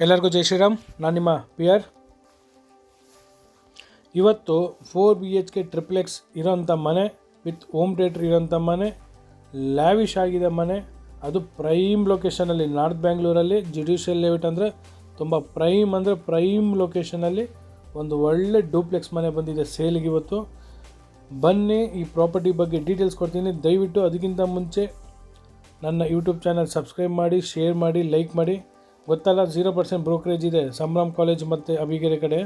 ಎಲ್ಲರಿಗೂ ಜೈ ಶ್ರೀರಾಮ್. ನಾನು ನಿಮ್ಮ ಪಿ ಆರ್. ಇವತ್ತು 4BHK ಟ್ರಿಪ್ಲೆಕ್ಸ್ ಇರೋಂಥ ಮನೆ ವಿತ್ ಹೋಮ್ ಥಿಯೇಟ್ರ್ ಇರೋಂಥ ಮನೆ, ಲ್ಯಾವಿಶ್ ಆಗಿದೆ ಮನೆ. ಅದು ಪ್ರೈಮ್ ಲೊಕೇಶನಲ್ಲಿ, ನಾರ್ತ್ ಬ್ಯಾಂಗ್ಳೂರಲ್ಲಿ ಜುಡಿಷಿಯಲ್ ಲೇಔಟ್ ಅಂದರೆ ತುಂಬ ಪ್ರೈಮ್ ಅಂದರೆ ಪ್ರೈಮ್ ಲೊಕೇಶನಲ್ಲಿ ಒಂದು ಒಳ್ಳೆ ಡೂಪ್ಲೆಕ್ಸ್ ಮನೆ ಬಂದಿದೆ ಸೇಲಿಗೆ ಇವತ್ತು. ಬನ್ನಿ ಈ ಪ್ರಾಪರ್ಟಿ ಬಗ್ಗೆ ಡೀಟೇಲ್ಸ್ ಕೊಡ್ತೀನಿ. ದಯವಿಟ್ಟು ಅದಕ್ಕಿಂತ ಮುಂಚೆ ನನ್ನ ಯೂಟ್ಯೂಬ್ ಚಾನಲ್ ಸಬ್ಸ್ಕ್ರೈಬ್ ಮಾಡಿ, ಶೇರ್ ಮಾಡಿ, ಲೈಕ್ ಮಾಡಿ. ಗೊತ್ತಲ್ಲ, 0% ಬ್ರೋಕರೇಜ್ ಇದೆ ಸಂಭ್ರಮ್ ಕಾಲೇಜ್ ಮತ್ತು ಅಬಿಗೆರೆ ಕಡೆ.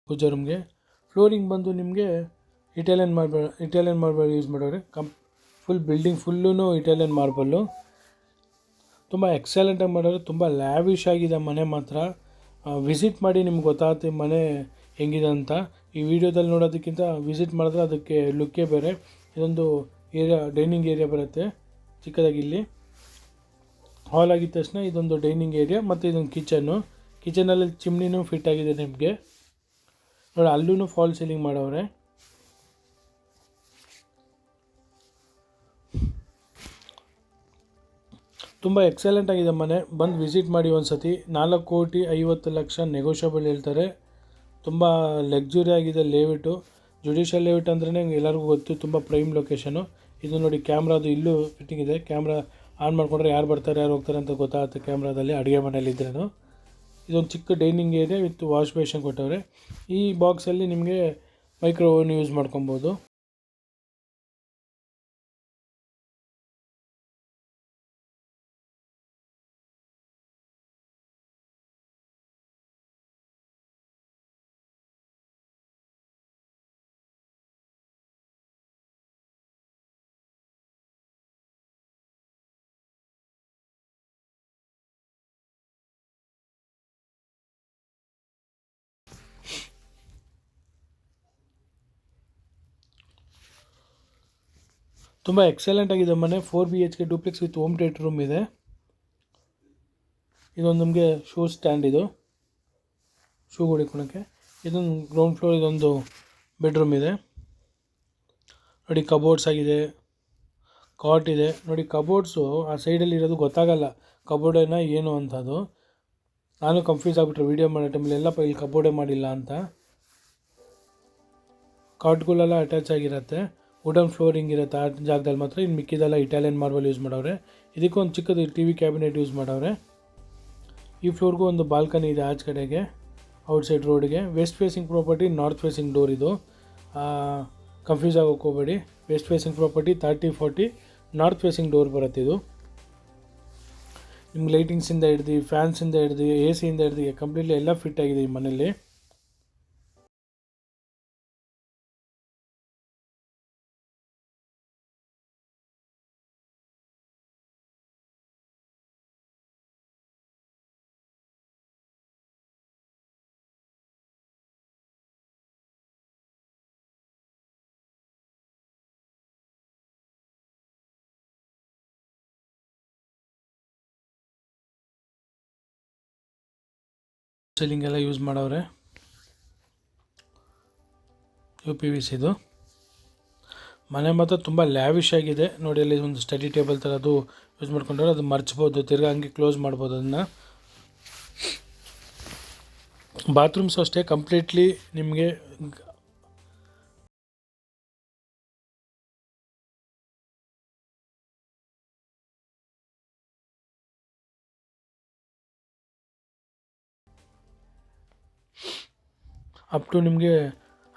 ಪೂಜಾ ರೂಮ್ಗೆ ಫ್ಲೋರಿಂಗ್ ಬಂದು ನಿಮಗೆ ಇಟಾಲಿಯನ್ ಮಾರ್ಬಲ್ ಯೂಸ್ ಮಾಡೋರೆ. Full building full Italian marble, ತುಂಬ ಎಕ್ಸಲೆಂಟಾಗಿ ಮಾಡೋರು. ತುಂಬ ಲ್ಯಾವಿಶ್ ಆಗಿದೆ ಮನೆ ಮಾತ್ರ. ವಿಸಿಟ್ ಮಾಡಿ ನಿಮ್ಗೆ ಗೊತ್ತಾಗುತ್ತೆ ಮನೆ ಹೆಂಗಿದೆ ಅಂತ. ಈ ವಿಡಿಯೋದಲ್ಲಿ ನೋಡೋದಕ್ಕಿಂತ ವಿಸಿಟ್ ಮಾಡಿದ್ರೆ ಅದಕ್ಕೆ ಲುಕ್ಕೇ ಬೇರೆ. ಇದೊಂದು ಏರಿಯಾ, ಡೈನಿಂಗ್ ಏರಿಯಾ ಬರುತ್ತೆ ಚಿಕ್ಕದಾಗಿ. ಇಲ್ಲಿ ಹಾಲ್ ಆಗಿದ ತಕ್ಷಣ ಇದೊಂದು ಡೈನಿಂಗ್ ಏರಿಯಾ ಮತ್ತು ಇದೊಂದು ಕಿಚನಲ್ಲಿ ಚಿಮ್ನಿನೂ ಫಿಟ್ ಆಗಿದೆ ನಿಮಗೆ ನೋಡಿ. ಅಲ್ಲೂ ಫಾಲ್ ಸೀಲಿಂಗ್ ಮಾಡವ್ರೆ. ತುಂಬ ಎಕ್ಸಲೆಂಟ್ ಆಗಿದೆ ಮನೆ. ಬಂದು ವಿಸಿಟ್ ಮಾಡಿ ಒಂದು ಸತಿ. 4,50,00,000 ನೆಗೋಷಿಯಬಲ್ ಹೇಳ್ತಾರೆ. ತುಂಬ ಲಕ್ಸುರಿ ಆಗಿದೆ ಲೇಔಟು. ಜುಡಿಷಿಯಲ್ ಲೇಔಟ್ ಅಂದ್ರೇ ಎಲ್ಲರಿಗೂ ಗೊತ್ತು, ತುಂಬ ಪ್ರೈಮ್ ಲೊಕೇಶನು. ಇದು ನೋಡಿ, ಕ್ಯಾಮ್ರಾದು ಇಲ್ಲೂ ಫಿಟ್ಟಿಂಗ್ ಇದೆ. ಕ್ಯಾಮ್ರಾ ಆನ್ ಮಾಡಿಕೊಂಡ್ರೆ ಯಾರು ಬರ್ತಾರೆ ಯಾರು ಹೋಗ್ತಾರೆ ಅಂತ ಗೊತ್ತಾಗುತ್ತೆ ಕ್ಯಾಮ್ರಾದಲ್ಲಿ, ಅಡುಗೆ ಮನೆಯಲ್ಲಿದ್ರೇನು. ಇದೊಂದು ಚಿಕ್ಕ dining area with wash basin ಕೊಟ್ಟವ್ರೆ. ಈ ಬಾಕ್ಸಲ್ಲಿ ನಿಮಗೆ ಮೈಕ್ರೋ ಓವನ್ ಯೂಸ್ ಮಾಡ್ಕೊಬೋದು. ತುಂಬ ಎಕ್ಸಲೆಂಟ್ ಆಗಿದೆ ಮನೆ. 4BHK duplex with home theatre room ಇದೆ. ಇದೊಂದು ನಮಗೆ ಶೂ ಸ್ಟ್ಯಾಂಡ್, ಇದು ಶೂ ಹೊಡಿಕೊಳ್ಳೋಕ್ಕೆ. ಇದೊಂದು ಗ್ರೌಂಡ್ ಫ್ಲೋರ್, ಇದೊಂದು ಬೆಡ್ರೂಮ್ ಇದೆ ನೋಡಿ. ಕಬೋರ್ಡ್ಸ್ ಆಗಿದೆ, ಕಾಟ್ ಇದೆ ನೋಡಿ. ಕಬೋರ್ಡ್ಸು ಆ ಸೈಡಲ್ಲಿ ಇರೋದು ಗೊತ್ತಾಗಲ್ಲ ಕಬೋರ್ಡೇನ ಏನು ಅಂತದು. ನಾನು ಕನ್ಫ್ಯೂಸ್ ಆಗಿಬಿಟ್ರೆ ವೀಡಿಯೋ ಮಾಡೋ ಟೈಮಲ್ಲಿ, ಎಲ್ಲಪ್ಪ ಇಲ್ಲಿ ಕಬೋರ್ಡೇ ಮಾಡಿಲ್ಲ ಅಂತ. ಕಾಟ್ಗಳೆಲ್ಲ ಅಟ್ಯಾಚ್ ಆಗಿರುತ್ತೆ. ವುಡನ್ ಫ್ಲೋರಿಂಗ್ ಇರುತ್ತೆ ಆ ಜಾಗದಲ್ಲಿ ಮಾತ್ರ. ಇನ್ನು ಮಿಕ್ಕಿದೆಲ್ಲ ಇಟಾಲಿಯನ್ ಮಾರ್ಬಲ್ ಯೂಸ್ ಮಾಡವ್ರೆ. ಇದಕ್ಕೂ ಒಂದು ಚಿಕ್ಕದು ಟಿ ವಿ ಕ್ಯಾಬಿನೆಟ್ ಯೂಸ್ ಮಾಡವ್ರೆ. ಈ ಫ್ಲೋರ್ಗೂ ಒಂದು ಬಾಲ್ಕನಿ ಇದೆ ಆಚೆ ಕಡೆಗೆ, ಔಟ್ಸೈಡ್ ರೋಡ್ಗೆ. West facing property, north facing door ಇದು, ಕನ್ಫ್ಯೂಸ್ ಆಗೋಕೆ ಹೋಗಬೇಡಿ. West facing property 30-40, north facing door ಬರುತ್ತೆ ಇದು. ನಿಮ್ಗೆ ಲೈಟಿಂಗ್ಸಿಂದ ಹಿಡ್ದು, ಫ್ಯಾನ್ಸಿಂದ ಹಿಡ್ದು, ಎ ಸಿಯಿಂದ ಹಿಡ್ದು ಕಂಪ್ಲೀಟ್ಲಿ ಎಲ್ಲ ಫಿಟ್ ಆಗಿದೆ ಈ ಮನೇಲಿ. ಸೀಲಿಂಗ್ ಎಲ್ಲ ಯೂಸ್ ಮಾಡವ್ರೆ, UPVC ಇದು. ಮನೆ ಮಾತ್ರ ತುಂಬ ಲ್ಯಾವಿಶ್ ಆಗಿದೆ ನೋಡಿ. ಅಲ್ಲಿ ಒಂದು ಸ್ಟಡಿ ಟೇಬಲ್ ಥರ ಅದು ಯೂಸ್ ಮಾಡ್ಕೊಂಡ್ರೆ ಅದು ಮರ್ಚ್ಬೋದು, ತಿರ್ಗಾ ಹಂಗೆ ಕ್ಲೋಸ್ ಮಾಡ್ಬೋದು ಅದನ್ನು. ಬಾತ್ರೂಮ್ಸು ಅಷ್ಟೇ ಕಂಪ್ಲೀಟ್ಲಿ ನಿಮಗೆ ಅಪ್ ಟು ನಿಮಗೆ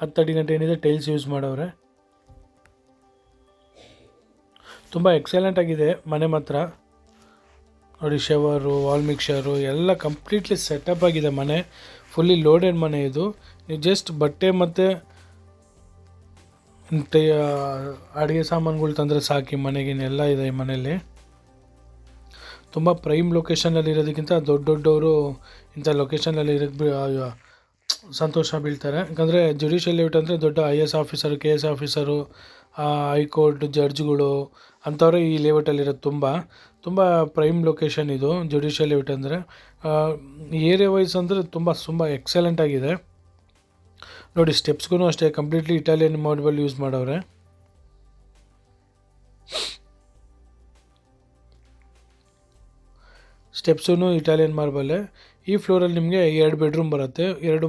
10 ಅಡಿ ಗಂಟೆ ಏನಿದೆ ಟೈಲ್ಸ್ ಯೂಸ್ ಮಾಡವ್ರೆ. ತುಂಬ ಎಕ್ಸಲೆಂಟ್ ಆಗಿದೆ ಮನೆ ಮಾತ್ರ ನೋಡಿ. ಶವರು, ವಾಲ್ ಮಿಕ್ಸರು ಎಲ್ಲ ಕಂಪ್ಲೀಟ್ಲಿ ಸೆಟಪ್ ಆಗಿದೆ ಮನೆ. ಫುಲ್ಲಿ ಲೋಡೆಡ್ ಮನೆ ಇದು. ನೀವು ಜಸ್ಟ್ ಬಟ್ಟೆ ಮತ್ತು ಅಡುಗೆ ಸಾಮಾನುಗಳು ತಂದರೆ ಸಾಕಿ ಮನೆಗಿನೆಲ್ಲ ಇದೆ ಈ ಮನೆಯಲ್ಲಿ. ತುಂಬ ಪ್ರೈಮ್ ಲೊಕೇಶನಲ್ಲಿ ಇರೋದಕ್ಕಿಂತ ದೊಡ್ಡವರು ಇಂಥ ಲೊಕೇಶನಲ್ಲಿ ಇರೋಕ್ಕೆ ಸಂತೋಷ ಬೀಳ್ತಾರೆ. ಯಾಕಂದರೆ ಜುಡಿಷಿಯಲ್ ಲೇಔಟ್ ಅಂದರೆ ದೊಡ್ಡ IAS officer, KS officer, high court ಜಡ್ಜ್ಗಳು ಅಂಥವ್ರೆ ಈ ಲೇಔಟಲ್ಲಿರೋದು. ತುಂಬ ಪ್ರೈಮ್ ಲೊಕೇಶನ್ ಇದು ಜುಡಿಷಿಯಲ್ ಲೇಔಟ್ ಅಂದರೆ. ಏರಿಯಾ ವೈಸ್ ಅಂದರೆ ತುಂಬ ಎಕ್ಸಲೆಂಟ್ ಆಗಿದೆ ನೋಡಿ. ಸ್ಟೆಪ್ಸ್ಗೂ ಅಷ್ಟೇ ಕಂಪ್ಲೀಟ್ಲಿ ಇಟಾಲಿಯನ್ ಮಾರ್ಬಲ್ ಯೂಸ್ ಮಾಡವ್ರೆ. ಸ್ಟೆಪ್ಸೂ ಇಟಾಲಿಯನ್ ಮಾರ್ಬಲ್ಲೇ. ಈ ಫ್ಲೋರಲ್ಲಿ ನಿಮಗೆ 2 ಬೆಡ್ರೂಮ್ ಬರುತ್ತೆ. 2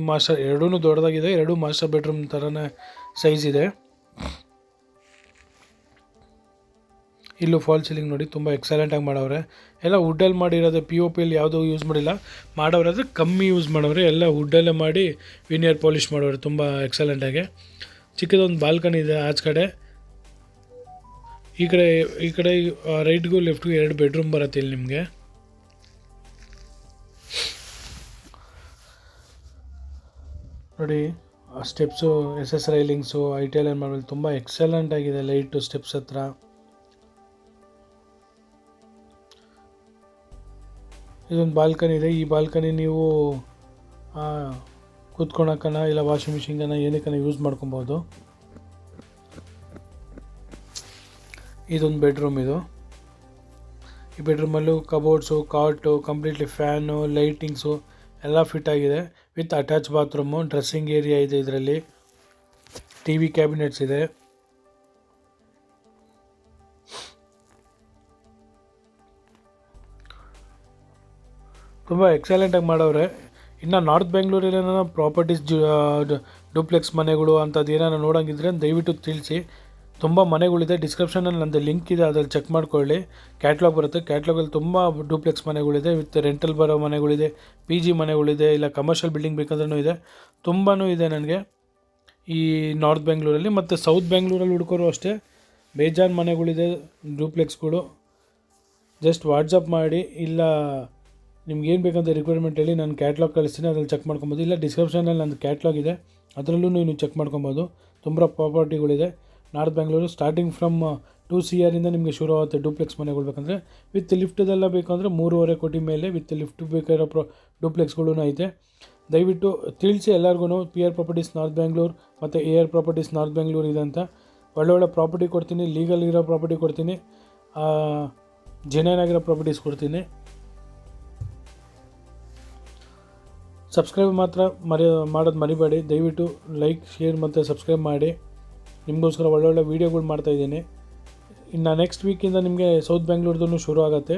ಎರಡೂ ದೊಡ್ಡದಾಗಿದೆ. 2 ಮಾಸ್ಟರ್ ಬೆಡ್ರೂಮ್ ಥರನೇ ಸೈಜ್ ಇದೆ. ಇಲ್ಲೂ ಫಾಲ್ ಸೀಲಿಂಗ್ ನೋಡಿ ತುಂಬ ಎಕ್ಸಲೆಂಟಾಗಿ ಮಾಡವ್ರೆ. ಎಲ್ಲ ವುಡ್ಡಲ್ಲಿ ಮಾಡಿರೋದು, POPಯಲ್ಲಿ ಯಾವುದೂ ಯೂಸ್ ಮಾಡಿಲ್ಲ. ಮಾಡವ್ರೆ ಕಮ್ಮಿ ಯೂಸ್ ಮಾಡವ್ರೆ, ಎಲ್ಲ ವುಡ್ಡಲ್ಲೇ ಮಾಡಿ ವಿನಿಯರ್ ಪಾಲಿಷ್ ಮಾಡವ್ರೆ ತುಂಬ ಎಕ್ಸಲೆಂಟಾಗಿ. ಚಿಕ್ಕದೊಂದು ಬಾಲ್ಕನಿ ಇದೆ ಆಚೆ ಕಡೆ. ಈ ಕಡೆ ರೈಟ್ಗೂ ಲೆಫ್ಟ್ಗೂ 2 ಬೆಡ್ರೂಮ್ ಬರುತ್ತೆ ಇಲ್ಲಿ ನಿಮಗೆ. ನೋಡಿ steps, SS railings, Italian marble ತುಂಬ ಎಕ್ಸಲೆಂಟ್ ಆಗಿದೆ. ಲೈಟು ಸ್ಟೆಪ್ಸ್ ಹತ್ರ ಇದೊಂದು ಬಾಲ್ಕನಿ ಇದೆ. ಈ ಬಾಲ್ಕನಿ ನೀವು ಕೂತ್ಕೊಳಕ್ಕನ ಇಲ್ಲ ವಾಷಿಂಗ್ ಮಿಷಿನ್ಗನ ಏನಕ್ಕನ ಯೂಸ್ ಮಾಡ್ಕೊಬೋದು. ಇದೊಂದು ಬೆಡ್ರೂಮ್ ಇದು. ಈ ಬೆಡ್ರೂಮಲ್ಲೂ ಕಬೋರ್ಡ್ಸು, ಕಾಟು, ಕಂಪ್ಲೀಟ್ಲಿ ಫ್ಯಾನು, ಲೈಟಿಂಗ್ಸು ಎಲ್ಲ ಫಿಟ್ ಆಗಿದೆ. With attach bathroom, dressing area ಇದೆ ಇದರಲ್ಲಿ, TV ಕ್ಯಾಬಿನೆಟ್ಸ್ ಇದೆ. ತುಂಬ ಎಕ್ಸಲೆಂಟಾಗಿ ಮಾಡವ್ರೆ. ಇನ್ನು ನಾರ್ತ್ ಬೆಂಗಳೂರಲ್ಲಿ ಏನೋ ಪ್ರಾಪರ್ಟೀಸ್ ಡೂಪ್ಲೆಕ್ಸ್ ಮನೆಗಳು ಅಂಥದ್ದು ಏನಾರು ನೋಡೋಂಗಿದ್ರೆ ದಯವಿಟ್ಟು ತಿಳಿಸಿ. ತುಂಬ ಮನೆಗಳಿದೆ. ಡಿಸ್ಕ್ರಿಪ್ಷನಲ್ಲಿ ನಂದು ಲಿಂಕ್ ಇದೆ, ಅದ್ರಲ್ಲಿ ಚೆಕ್ ಮಾಡ್ಕೊಳ್ಳಿ. ಕ್ಯಾಟ್ಲಾಗ್ ಬರುತ್ತೆ. ಕ್ಯಾಟ್ಲಾಗಲ್ಲಿ ತುಂಬ ಡೂಪ್ಲೆಕ್ಸ್ ಮನೆಗಳಿದೆ. ವಿತ್ ರೆಂಟಲ್ ಬರೋ ಮನೆಗಳಿದೆ, PG ಮನೆಗಳಿದೆ, ಇಲ್ಲ ಕಮರ್ಷಿಯಲ್ ಬಿಲ್ಡಿಂಗ್ ಬೇಕಂದ್ರೂ ಇದೆ. ತುಂಬಾ ಇದೆ ನನಗೆ ಈ ನಾರ್ತ್ ಬೆಂಗಳೂರಲ್ಲಿ. ಮತ್ತು ಸೌತ್ ಬೆಂಗಳೂರಲ್ಲಿ ಹುಡ್ಕೋರು ಅಷ್ಟೇ ಬೇಜಾನ್ ಮನೆಗಳಿದೆ, ಡೂಪ್ಲೆಕ್ಸ್ಗಳು. ಜಸ್ಟ್ ವಾಟ್ಸಪ್ ಮಾಡಿ, ಇಲ್ಲ ನಿಮ್ಗೇನು ಬೇಕಂತ ರಿಕ್ವೈರ್ಮೆಂಟ್ ಹೇಳಿ, ನಾನು ಕ್ಯಾಟ್ಲಾಗ್ ಕಳಿಸ್ತೀನಿ, ಅದ್ರಲ್ಲಿ ಚೆಕ್ ಮಾಡ್ಕೊಬೋದು. ಇಲ್ಲ ಡಿಸ್ಕ್ರಿಪ್ಷನಲ್ಲಿ ನಂದು ಕ್ಯಾಟ್ಲಾಗ್ ಇದೆ, ಅದರಲ್ಲೂ ನೀವು ಚೆಕ್ ಮಾಡ್ಕೊಬೋದು. ತುಂಬ ಪ್ರಾಪರ್ಟಿಗಳಿದೆ north Bengaluru. Starting from 2 CR ಇಂದ ನಿಮಗೆ ಶುರು ಆಗುತ್ತೆ ಡೂಪ್ಲೆಕ್ಸ್ ಮನೆಗಳು ಬೇಕಂದರೆ. ವಿತ್ ಲಿಫ್ಟ್ದೆಲ್ಲ ಬೇಕಂದರೆ 3.5 ಕೋಟಿ ಮೇಲೆ ವಿತ್ ಲಿಫ್ಟ್ ಬೇಕಾಗಿರೋ ಡೂಪ್ಲೆಕ್ಸ್ಗಳೂ ಐತೆ. ದಯವಿಟ್ಟು ತಿಳಿಸಿ ಎಲ್ಲರಿಗೂ. PR ಪ್ರಾಪರ್ಟೀಸ್ ನಾರ್ತ್ ಬೆಂಗಳೂರು ಮತ್ತು AR ಪ್ರಾಪರ್ಟೀಸ್ ನಾರ್ತ್ ಬೆಂಗಳೂರು ಇದೆ ಅಂತ. ಒಳ್ಳೆ ಪ್ರಾಪರ್ಟಿ ಕೊಡ್ತೀನಿ, ಲೀಗಲ್ ಇರೋ ಪ್ರಾಪರ್ಟಿ ಕೊಡ್ತೀನಿ, ಜೆನ್ಯೂನ್ ಆಗಿರೋ ಪ್ರಾಪರ್ಟೀಸ್ ಕೊಡ್ತೀನಿ. ಸಬ್ಸ್ಕ್ರೈಬ್ ಮಾತ್ರ ಮಾಡೋದು ಮರಿಬೇಡಿ. ದಯವಿಟ್ಟು ಲೈಕ್, ಶೇರ್ ಮತ್ತು ಸಬ್ಸ್ಕ್ರೈಬ್ ಮಾಡಿ. ನಿಮಗೋಸ್ಕರ ಒಳ್ಳೊಳ್ಳೆ ವೀಡಿಯೋಗಳು ಮಾಡ್ತಾಯಿದ್ದೀನಿ. ಇನ್ನು ನೆಕ್ಸ್ಟ್ ವೀಕಿಂದ ನಿಮಗೆ ಸೌತ್ ಬೆಂಗಳೂರ್ದು ಶುರು ಆಗುತ್ತೆ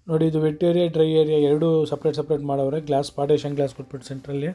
ನೋಡಿ. ಇದು ವೆಟ್ ಏರಿಯಾ, ಡ್ರೈ ಏರಿಯಾ ಎರಡೂ ಸಪ್ರೇಟ್ ಮಾಡವ್ರೆ. ಗ್ಲಾಸ್ ಪಾರ್ಟೇಷನ್ ಗ್ಲಾಸ್ ಕೊಟ್ಬಿಟ್ಟು ಸೆಂಟ್ರಲ್ಲಿ.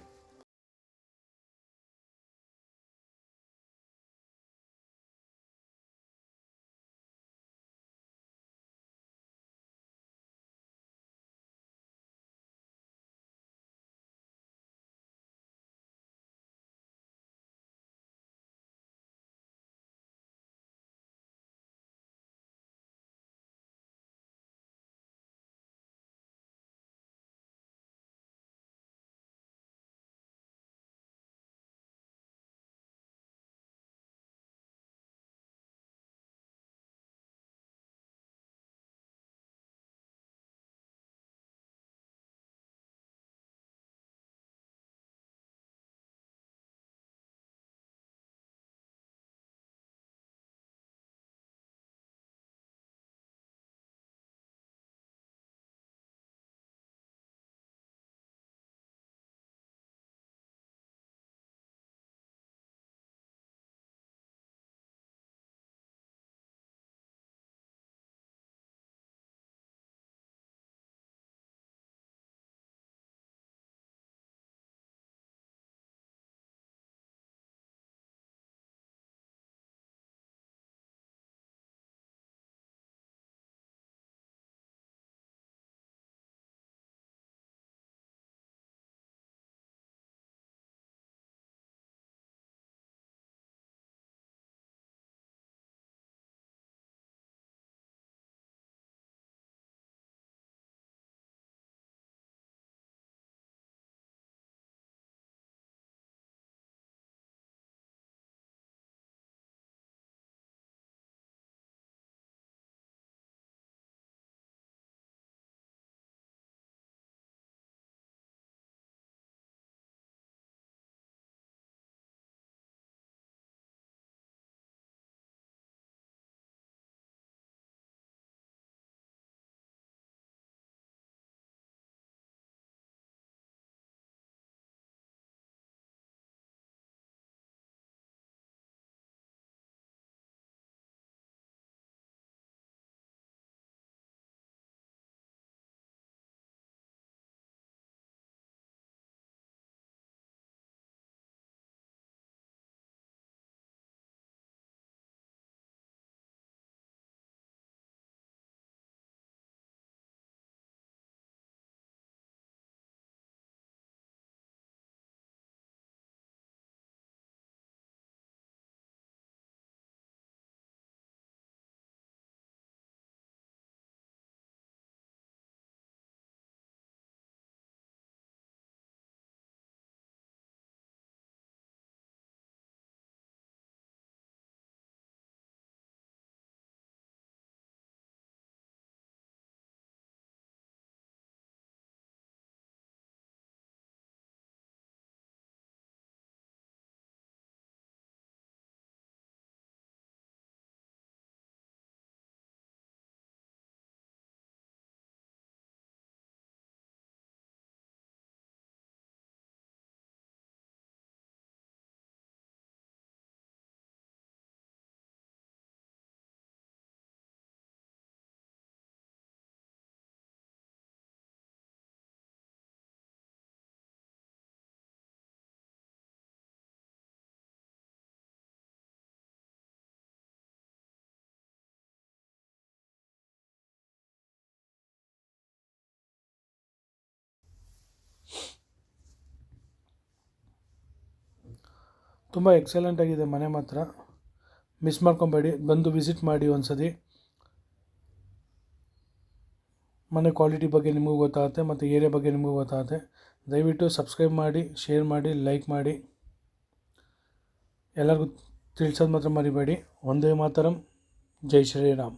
ತುಂಬ ಎಕ್ಸಲೆಂಟಾಗಿದೆ ಮನೆ ಮಾತ್ರ. ಮಿಸ್ ಮಾಡ್ಕೊಬೇಡಿ, ಬಂದು ವಿಸಿಟ್ ಮಾಡಿ ಒಂದ್ಸತಿ. ಮನೆ ಕ್ವಾಲಿಟಿ ಬಗ್ಗೆ ನಿಮಗೂ ಗೊತ್ತಾಗುತ್ತೆ ಮತ್ತು ಏರಿಯಾ ಬಗ್ಗೆ ನಿಮಗೂ ಗೊತ್ತಾಗುತ್ತೆ. ದಯವಿಟ್ಟು ಸಬ್ಸ್ಕ್ರೈಬ್ ಮಾಡಿ, ಶೇರ್ ಮಾಡಿ, ಲೈಕ್ ಮಾಡಿ. ಎಲ್ಲರಿಗೂ ತಿಳಿಸೋದು ಮಾತ್ರ ಮರಿಬೇಡಿ. ವಂದೇ ಮಾತರಂ. ಜೈ ಶ್ರೀರಾಮ್.